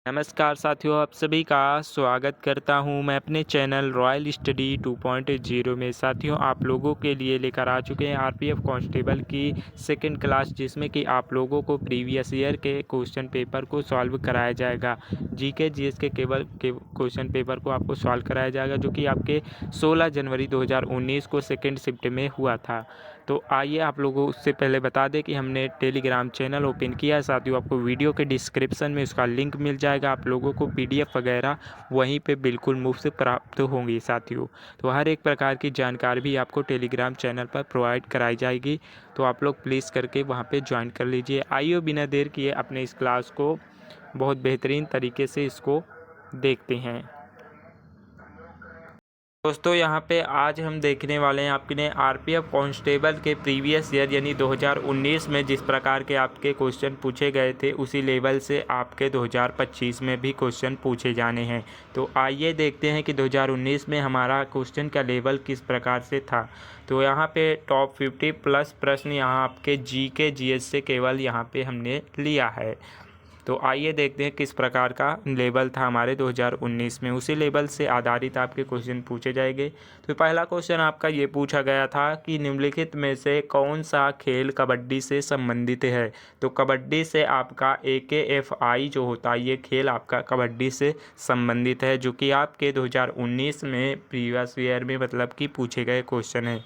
नमस्कार साथियों, आप सभी का स्वागत करता हूं मैं अपने चैनल रॉयल स्टडी 2.0 में। साथियों, आप लोगों के लिए लेकर आ चुके हैं आरपीएफ कांस्टेबल की सेकंड क्लास, जिसमें कि आप लोगों को प्रीवियस ईयर के क्वेश्चन पेपर को सॉल्व कराया जाएगा। जीके जीएस के केवल क्वेश्चन पेपर को आपको सॉल्व कराया जाएगा, जो कि आपके 16 जनवरी 2019 को सेकेंड शिफ्ट में हुआ था। तो आइए आप लोगों उससे पहले बता दें कि हमने टेलीग्राम चैनल ओपन किया है। साथियों, आपको वीडियो के डिस्क्रिप्शन में उसका लिंक मिल जाएगा। आप लोगों को पीडीएफ वगैरह वहीं पे बिल्कुल मुफ्त से प्राप्त होंगी। साथियों, तो हर एक प्रकार की जानकारी भी आपको टेलीग्राम चैनल पर प्रोवाइड कराई जाएगी, तो आप लोग प्लीज़ करके वहाँ पे ज्वाइन कर लीजिए। आइए बिना देर किए अपने इस क्लास को बहुत बेहतरीन तरीके से इसको देखते हैं। दोस्तों, यहाँ पे आज हम देखने वाले हैं आपके आरपीएफ कांस्टेबल के प्रीवियस ईयर यानी 2019 में जिस प्रकार के आपके क्वेश्चन पूछे गए थे, उसी लेवल से आपके 2025 में भी क्वेश्चन पूछे जाने हैं। तो आइए देखते हैं कि 2019 में हमारा क्वेश्चन का लेवल किस प्रकार से था। तो यहाँ पे टॉप 50 प्लस प्रश्न यहाँ आपके जीके जीएस से केवल यहाँ पे हमने लिया है। तो आइए देखते हैं किस प्रकार का लेवल था हमारे 2019 में। उसी लेवल से आधारित आपके क्वेश्चन पूछे जाएंगे। तो पहला क्वेश्चन आपका ये पूछा गया था कि निम्नलिखित में से कौन सा खेल कबड्डी से संबंधित है। तो कबड्डी से आपका AKFI जो होता है, ये खेल आपका कबड्डी से संबंधित है, जो कि आपके 2019 में प्रीवियस ईयर में मतलब कि पूछे गए क्वेश्चन है।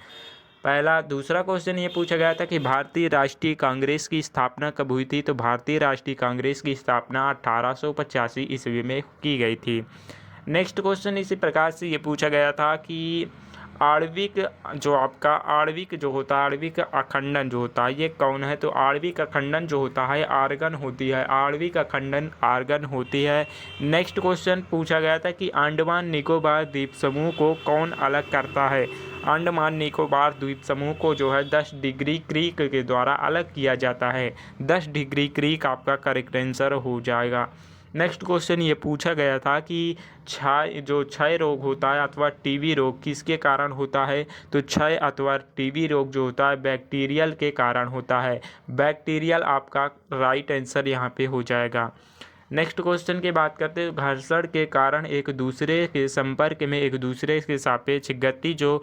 दूसरा क्वेश्चन ये पूछा गया था कि भारतीय राष्ट्रीय कांग्रेस की स्थापना कब हुई थी। तो भारतीय राष्ट्रीय कांग्रेस की स्थापना 1885 ईस्वी में की गई थी। नेक्स्ट क्वेश्चन इसी प्रकार से ये पूछा गया था कि आणविक जो होता है, आणविक अखंडन जो होता है, ये कौन है। तो आणविक अखंडन जो होता है आर्गन होती है, आणविक अखंडन आर्गन होती है। नेक्स्ट क्वेश्चन पूछा गया था कि अंडमान निकोबार द्वीप समूह को कौन अलग करता है। अंडमान निकोबार द्वीप समूह को जो है 10 डिग्री क्रीक के द्वारा अलग किया जाता है। 10 डिग्री क्रीक आपका करेक्ट आंसर हो जाएगा। नेक्स्ट क्वेश्चन ये पूछा गया था कि क्षय रोग होता है अथवा टीबी रोग किसके कारण होता है। तो क्षय अथवा टीबी रोग जो होता है बैक्टीरियल के कारण होता है। बैक्टीरियल आपका राइट आंसर यहाँ पे हो जाएगा। नेक्स्ट क्वेश्चन की बात करते हैं, घर्षण के कारण एक दूसरे के संपर्क में एक दूसरे के सापेक्ष गति जो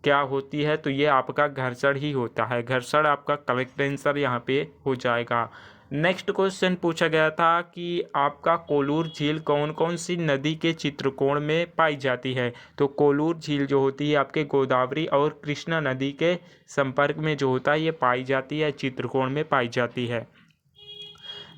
क्या होती है। तो ये आपका घर्षण ही होता है। घर्षण आपका करेक्ट आंसर यहाँ पे हो जाएगा। नेक्स्ट क्वेश्चन पूछा गया था कि आपका कोलूर झील कौन कौन सी नदी के चित्रकोण में पाई जाती है। तो कोलूर झील जो होती है आपके गोदावरी और कृष्णा नदी के संपर्क में जो होता है, ये पाई जाती है, चित्रकोण में पाई जाती है।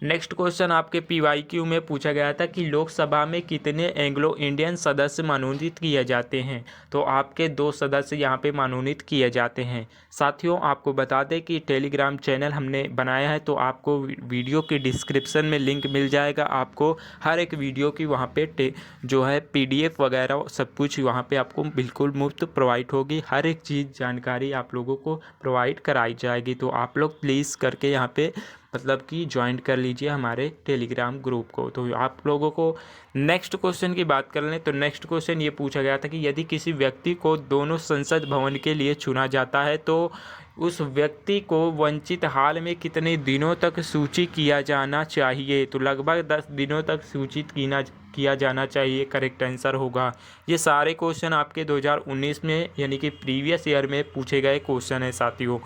नेक्स्ट क्वेश्चन आपके PYQ में पूछा गया था कि लोकसभा में कितने एंग्लो इंडियन सदस्य मनोनीत किए जाते हैं। तो आपके 2 सदस्य यहाँ पे मनोनीत किए जाते हैं। साथियों, आपको बता दें कि टेलीग्राम चैनल हमने बनाया है, तो आपको वीडियो के डिस्क्रिप्शन में लिंक मिल जाएगा। आपको हर एक वीडियो की वहाँ पे जो है PDF वगैरह सब कुछ वहाँ पे आपको बिल्कुल मुफ्त प्रोवाइड होगी। हर एक चीज़ जानकारी आप लोगों को प्रोवाइड कराई जाएगी। तो आप लोग प्लीज़ करके यहाँ पे मतलब कि ज्वाइन कर लीजिए हमारे टेलीग्राम ग्रुप को। तो आप लोगों को नेक्स्ट क्वेश्चन की बात कर लें, तो नेक्स्ट क्वेश्चन ये पूछा गया था कि यदि किसी व्यक्ति को दोनों संसद भवन के लिए चुना जाता है, तो उस व्यक्ति को वंचित हाल में कितने दिनों तक सूचित किया जाना चाहिए। तो लगभग 10 दिनों तक सूचित किया जाना चाहिए, करेक्ट आंसर होगा। ये सारे क्वेश्चन आपके 2019 में यानी कि प्रीवियस ईयर में पूछे गए क्वेश्चन है। साथियों,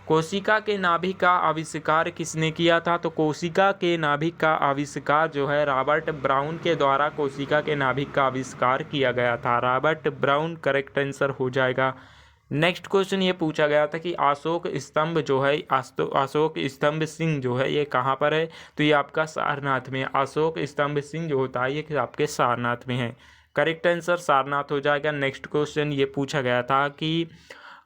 कोशिका के नाभिक का आविष्कार किसने किया था। तो कोशिका के नाभिक का आविष्कार जो है रॉबर्ट ब्राउन के द्वारा कोशिका के नाभिक का आविष्कार किया गया था। रॉबर्ट ब्राउन करेक्ट आंसर हो जाएगा। नेक्स्ट क्वेश्चन ये पूछा गया था कि अशोक स्तंभ जो है अशोक स्तंभ सिंह जो है ये कहाँ पर है। तो ये आपका सारनाथ में। अशोक स्तंभ सिंह जो होता है ये आपके सारनाथ में है। करेक्ट आंसर सारनाथ हो जाएगा। नेक्स्ट क्वेश्चन ये पूछा गया था कि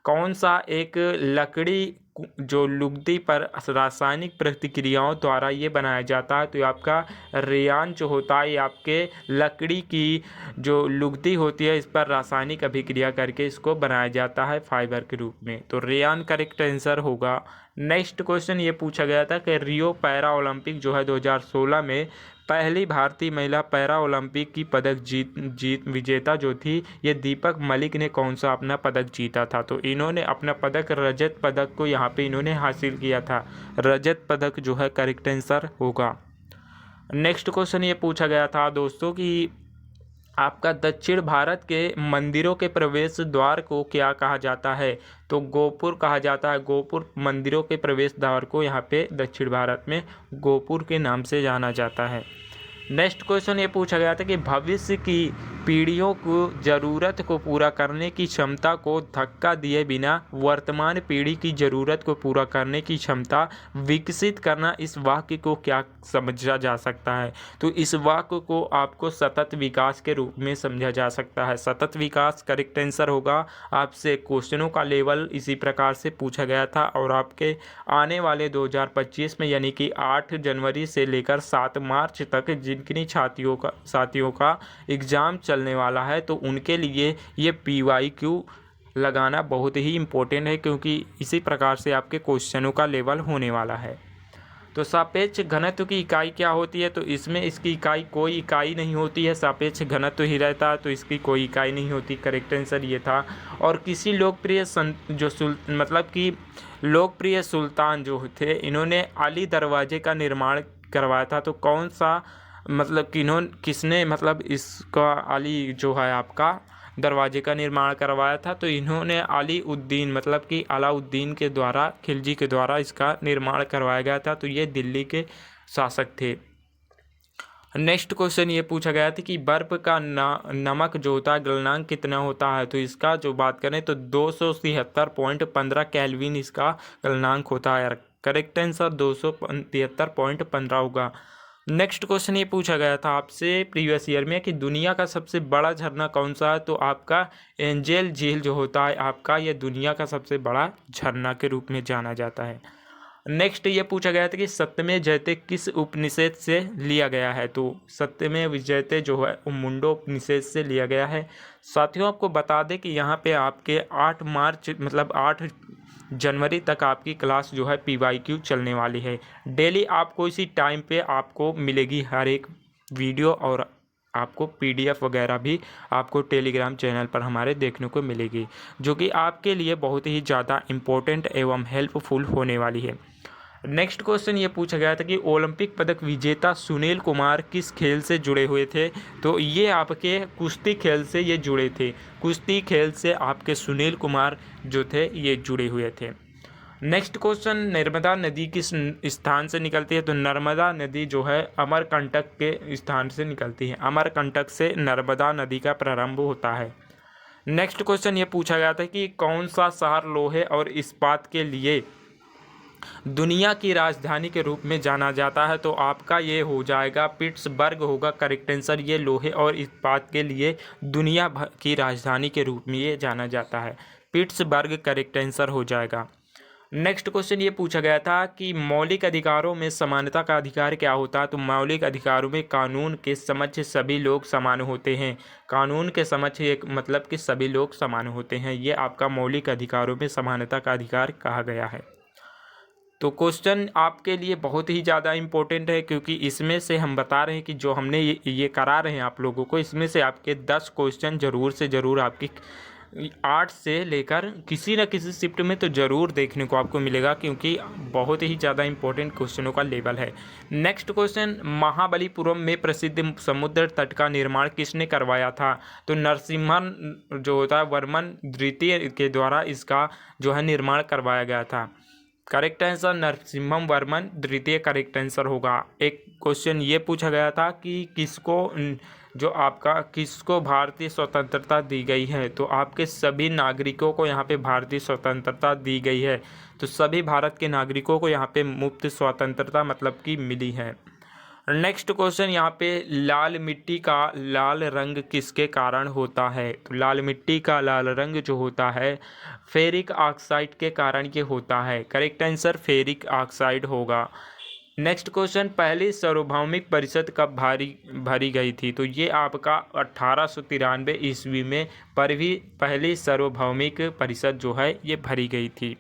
कौन सा एक लकड़ी जो लुगदी पर रासायनिक प्रतिक्रियाओं द्वारा ये बनाया जाता है। तो ये आपका रेयान जो होता है, ये आपके लकड़ी की जो लुगदी होती है इस पर रासायनिक अभिक्रिया करके इसको बनाया जाता है फाइबर के रूप में। तो रेयान करेक्ट आंसर होगा। नेक्स्ट क्वेश्चन ये पूछा गया था कि रियो पैरा ओलंपिक जो है 2016 में पहली भारतीय महिला पैरा ओलंपिक की पदक जीत विजेता जो थी, ये दीपक मलिक ने कौन सा अपना पदक जीता था। तो इन्होंने अपना पदक रजत पदक को यहाँ पे इन्होंने हासिल किया था। रजत पदक जो है करेक्ट आंसर होगा। नेक्स्ट क्वेश्चन ये पूछा गया था दोस्तों कि आपका दक्षिण भारत के मंदिरों के प्रवेश द्वार को क्या कहा जाता है? तो गोपुर कहा जाता है। गोपुर मंदिरों के प्रवेश द्वार को यहाँ पे दक्षिण भारत में गोपुर के नाम से जाना जाता है। नेक्स्ट क्वेश्चन ये पूछा गया था कि भविष्य की पीढ़ियों को ज़रूरत को पूरा करने की क्षमता को धक्का दिए बिना वर्तमान पीढ़ी की ज़रूरत को पूरा करने की क्षमता विकसित करना, इस वाक्य को क्या समझा जा सकता है? तो इस वाक्य को आपको सतत विकास के रूप में समझा जा सकता है। सतत विकास करेक्ट आंसर होगा। आपसे क्वेश्चनों का लेवल इसी प्रकार से पूछा गया था और आपके आने वाले 2025 में यानी कि 8 जनवरी से लेकर 7 मार्च तक जिनकी साथियों का एग्ज़ाम चलने वाला है, तो उनके लिए ये PYQ लगाना बहुत ही इम्पोर्टेंट है, क्योंकि इसी प्रकार से आपके क्वेश्चनों का लेवल होने वाला है। तो सापेक्ष घनत्व की इकाई क्या होती है? तो इसमें इसकी इकाई कोई इकाई नहीं होती है, सापेक्ष घनत्व ही रहता है, तो इसकी कोई इकाई नहीं होती। करेक्ट आंसर ये था। और किसी लोकप्रिय लोकप्रिय सुल्तान जो थे, इन्होंने अली दरवाजे का निर्माण करवाया था। तो कौन सा किसने इसका अली जो है आपका दरवाजे का निर्माण करवाया था? तो इन्होंने अलाउद्दीन के द्वारा, खिलजी के द्वारा इसका निर्माण करवाया गया था। तो ये दिल्ली के शासक थे। नेक्स्ट क्वेश्चन ये पूछा गया था कि बर्फ का नमक जो होता है गलनांक कितना होता है? तो इसका जो बात करें तो 273.15 केल्विन इसका गलनांक होता है। करेक्ट आंसर 273.15 होगा। नेक्स्ट क्वेश्चन ये पूछा गया था आपसे प्रीवियस ईयर में कि दुनिया का सबसे बड़ा झरना कौन सा है? तो आपका एंजेल झील जो होता है आपका, ये दुनिया का सबसे बड़ा झरना के रूप में जाना जाता है। नेक्स्ट ये पूछा गया था कि सत्यमेव जयते किस उपनिषद से लिया गया है? तो सत्यमेव जयते जो है वो मुंडो उपनिषद से लिया गया है। साथियों आपको बता दें कि यहाँ पे आपके 8 जनवरी तक आपकी क्लास जो है PYQ चलने वाली है। डेली आपको इसी टाइम पे आपको मिलेगी हर एक वीडियो, और आपको PDF वगैरह भी आपको टेलीग्राम चैनल पर हमारे देखने को मिलेगी, जो कि आपके लिए बहुत ही ज़्यादा इम्पोर्टेंट एवं हेल्पफुल होने वाली है। नेक्स्ट क्वेश्चन ये पूछा गया था कि ओलंपिक पदक विजेता सुनील कुमार किस खेल से जुड़े हुए थे? तो ये आपके कुश्ती खेल से ये जुड़े थे। कुश्ती खेल से आपके सुनील कुमार जो थे ये जुड़े हुए थे। नेक्स्ट क्वेश्चन, नर्मदा नदी किस स्थान से निकलती है? तो नर्मदा नदी जो है अमरकंटक के स्थान से निकलती है। अमरकंटक से नर्मदा नदी का प्रारंभ होता है। नेक्स्ट क्वेश्चन ये पूछा गया था कि कौन सा शहर लोहे और इस्पात के लिए दुनिया की राजधानी के रूप में जाना जाता है? तो आपका ये हो जाएगा पिट्सबर्ग होगा। करेक्ट आंसर, ये लोहे और इस्पात के लिए दुनिया भर की राजधानी के रूप में ये जाना जाता है। पिट्सबर्ग करेक्ट आंसर हो जाएगा। नेक्स्ट क्वेश्चन ये पूछा गया था कि मौलिक अधिकारों में समानता का अधिकार क्या होता है? तो मौलिक अधिकारों में कानून के समक्ष सभी लोग समान होते हैं। कानून के समक्ष एक मतलब कि सभी लोग समान होते हैं, ये आपका मौलिक अधिकारों में समानता का अधिकार कहा गया है। तो क्वेश्चन आपके लिए बहुत ही ज़्यादा इम्पोर्टेंट है, क्योंकि इसमें से हम बता रहे हैं कि जो हमने ये करा रहे हैं आप लोगों को, इसमें से आपके 10 क्वेश्चन ज़रूर से ज़रूर आपकी 8 से लेकर किसी न किसी शिफ्ट में तो ज़रूर देखने को आपको मिलेगा, क्योंकि बहुत ही ज़्यादा इम्पोर्टेंट क्वेश्चनों का लेवल है। नेक्स्ट क्वेश्चन, महाबलीपुरम में प्रसिद्ध समुद्र तट का निर्माण किसने करवाया था? तो नरसिम्हन जो होता है वर्मन द्वितीय के द्वारा इसका जो है निर्माण करवाया गया था। करेक्ट आंसर नरसिम्हम वर्मन द्वितीय करेक्ट आंसर होगा। एक क्वेश्चन ये पूछा गया था कि किसको भारतीय स्वतंत्रता दी गई है? तो आपके सभी नागरिकों को यहाँ पे भारतीय स्वतंत्रता दी गई है। तो सभी भारत के नागरिकों को यहाँ पे मुफ्त स्वतंत्रता मतलब की मिली है। नेक्स्ट क्वेश्चन यहाँ पे, लाल मिट्टी का लाल रंग किसके कारण होता है? तो लाल मिट्टी का लाल रंग जो होता है फेरिक ऑक्साइड के कारण ये होता है। करेक्ट आंसर फेरिक ऑक्साइड होगा। नेक्स्ट क्वेश्चन, पहली सार्वभौमिक परिषद कब भरी गई थी? तो ये आपका 1893 ईस्वी में पहली सार्वभौमिक परिषद जो है ये भरी गई थी।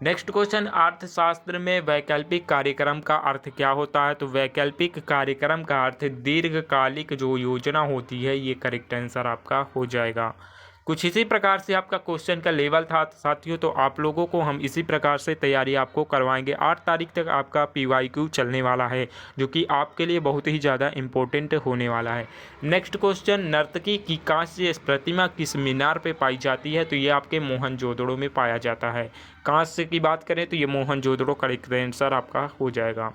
नेक्स्ट क्वेश्चन, अर्थशास्त्र में वैकल्पिक कार्यक्रम का अर्थ क्या होता है? तो वैकल्पिक कार्यक्रम का अर्थ दीर्घकालिक जो योजना होती है, ये करेक्ट आंसर आपका हो जाएगा। कुछ इसी प्रकार से आपका क्वेश्चन का लेवल था साथियों। तो आप लोगों को हम इसी प्रकार से तैयारी आपको करवाएंगे। 8 तारीख तक आपका PYQ चलने वाला है, जो कि आपके लिए बहुत ही ज़्यादा इम्पोर्टेंट होने वाला है। नेक्स्ट क्वेश्चन, नर्तकी की कांस्य प्रतिमा किस मीनार पे पाई जाती है? तो ये आपके मोहनजोदड़ो में पाया जाता है। कांस्य की बात करें तो ये मोहनजोदड़ो करेक्ट आंसर आपका हो जाएगा।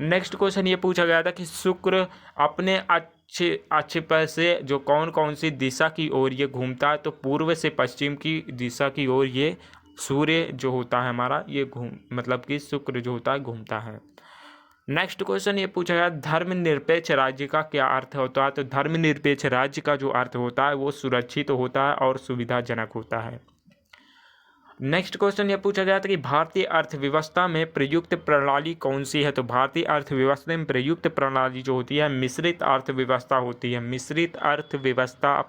नेक्स्ट क्वेश्चन ये पूछा गया था कि शुक्र अपने अच्छे पर से जो कौन कौन सी दिशा की ओर ये घूमता है? तो पूर्व से पश्चिम की दिशा की ओर ये सूर्य जो होता है हमारा ये मतलब कि शुक्र जो होता है घूमता है। नेक्स्ट क्वेश्चन ये पूछा गया, धर्मनिरपेक्ष राज्य का क्या अर्थ होता है? तो धर्मनिरपेक्ष राज्य का जो अर्थ होता है वो सुरक्षित होता है और सुविधाजनक होता है। नेक्स्ट क्वेश्चन ये पूछा गया था कि भारतीय अर्थव्यवस्था में प्रयुक्त प्रणाली कौन सी है? तो भारतीय अर्थव्यवस्था में प्रयुक्त प्रणाली जो होती है मिश्रित अर्थव्यवस्था होती है। मिश्रित अर्थव्यवस्था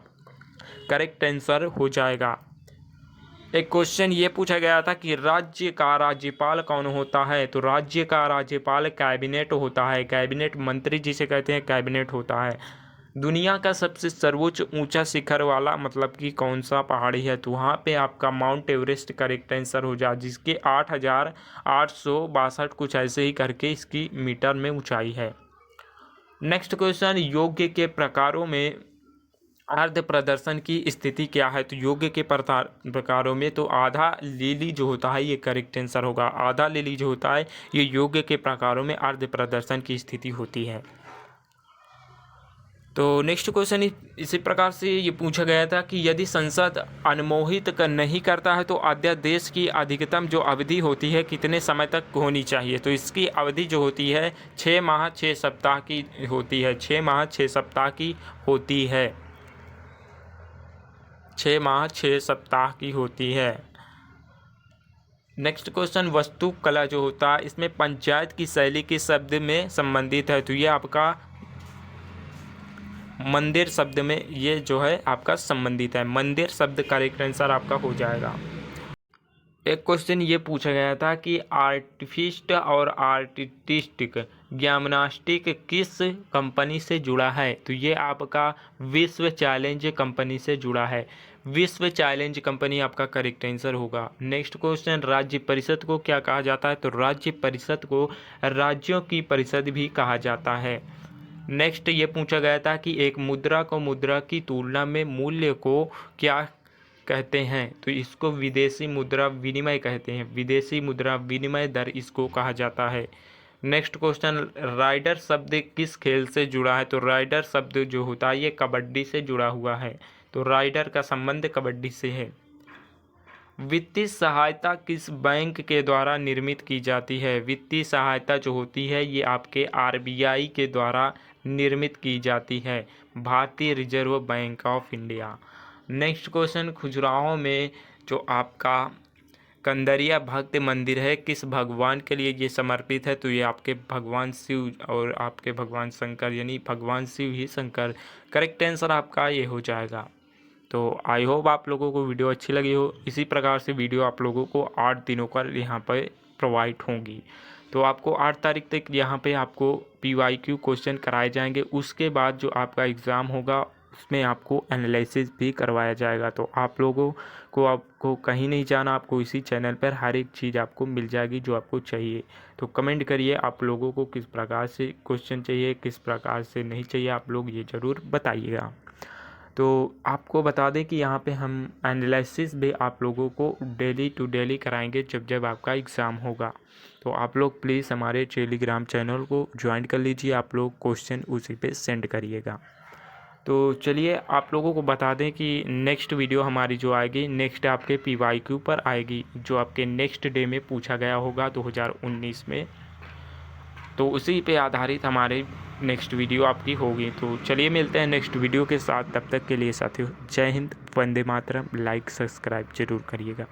करेक्ट आंसर हो जाएगा। एक क्वेश्चन ये पूछा गया था कि राज्य का राज्यपाल कौन होता है? तो राज्य का राज्यपाल कैबिनेट होता है। कैबिनेट मंत्री जिसे कहते हैं कैबिनेट होता है। दुनिया का सबसे सर्वोच्च ऊंचा शिखर वाला मतलब कि कौन सा पहाड़ी है? तो वहाँ पे आपका माउंट एवरेस्ट करेक्ट आंसर हो जाए, जिसके 8,862 कुछ ऐसे ही करके इसकी मीटर में ऊंचाई है। नेक्स्ट क्वेश्चन, योग के प्रकारों में अर्ध प्रदर्शन की स्थिति क्या है? तो योग के प्रकारों में तो आधा लिली जो होता है ये करेक्ट आंसर होगा। आधा लिली जो होता है ये योग के प्रकारों में अर्ध प्रदर्शन की स्थिति होती है। तो नेक्स्ट क्वेश्चन इसी प्रकार से ये पूछा गया था कि यदि संसद अनुमोदित नहीं करता है तो अध्यादेश की अधिकतम जो अवधि होती है कितने समय तक होनी चाहिए? तो इसकी अवधि जो होती है 6 माह 6 सप्ताह की होती है। 6 माह 6 सप्ताह की होती है। 6 माह 6 सप्ताह की होती है। नेक्स्ट क्वेश्चन, वास्तुकला जो होता है इसमें पंचायत की शैली के शब्द में संबंधित है। तो ये आपका मंदिर शब्द में ये जो है आपका संबंधित है। मंदिर शब्द करेक्ट आंसर आपका हो जाएगा। एक क्वेश्चन ये पूछा गया था कि आर्टिफिस्ट और आर्टिस्टिक जिम्नास्टिक किस कंपनी से जुड़ा है? तो ये आपका विश्व चैलेंज कंपनी से जुड़ा है। विश्व चैलेंज कंपनी आपका करेक्ट आंसर होगा। नेक्स्ट क्वेश्चन, राज्य परिषद को क्या कहा जाता है? तो राज्य परिषद को राज्यों की परिषद भी कहा जाता है। नेक्स्ट ये पूछा गया था कि एक मुद्रा को मुद्रा की तुलना में मूल्य को क्या कहते हैं? तो इसको विदेशी मुद्रा विनिमय कहते हैं। विदेशी मुद्रा विनिमय दर इसको कहा जाता है। नेक्स्ट क्वेश्चन, राइडर शब्द किस खेल से जुड़ा है? तो राइडर शब्द जो होता है ये कबड्डी से जुड़ा हुआ है। तो राइडर का संबंध कबड्डी से है। वित्तीय सहायता किस बैंक के द्वारा निर्मित की जाती है? वित्तीय सहायता जो होती है ये आपके RBI के द्वारा निर्मित की जाती है, भारतीय reserve bank of India. Next question, Khajuraho में जो आपका कंदरिया भक्त मंदिर है किस भगवान के लिए ये समर्पित है? तो ये आपके भगवान शिव और आपके भगवान शंकर यानी भगवान शिव ही शंकर करेक्ट आंसर आपका ये हो जाएगा। तो आई होप आप लोगों को वीडियो अच्छी लगी हो। इसी प्रकार से वीडियो आप लोगों को 8 दिनों का यहाँ पर प्रोवाइड होंगी। तो आपको 8 तारीख तक यहाँ पे आपको PYQ क्वेश्चन कराए जाएंगे। उसके बाद जो आपका एग्ज़ाम होगा उसमें आपको एनालिसिस भी करवाया जाएगा। तो आप लोगों को आपको कहीं नहीं जाना, आपको इसी चैनल पर हर एक चीज़ आपको मिल जाएगी जो आपको चाहिए। तो कमेंट करिए आप लोगों को किस प्रकार से क्वेश्चन चाहिए, किस प्रकार से नहीं चाहिए, आप लोग ये ज़रूर बताइएगा। तो आपको बता दें कि यहाँ पे हम एनालिसिस भी आप लोगों को डेली टू डेली कराएंगे जब आपका एग्ज़ाम होगा। तो आप लोग प्लीज़ हमारे टेलीग्राम चैनल को ज्वाइन कर लीजिए। आप लोग क्वेश्चन उसी पे सेंड करिएगा। तो चलिए आप लोगों को बता दें कि नेक्स्ट वीडियो हमारी जो आएगी नेक्स्ट आपके PYQ पर आएगी, जो आपके नेक्स्ट डे में पूछा गया होगा 2019 में। तो उसी पे आधारित हमारे नेक्स्ट वीडियो आपकी होगी। तो चलिए मिलते हैं नेक्स्ट वीडियो के साथ। तब तक के लिए साथियों जय हिंद, वंदे मातरम। लाइक सब्सक्राइब जरूर करिएगा।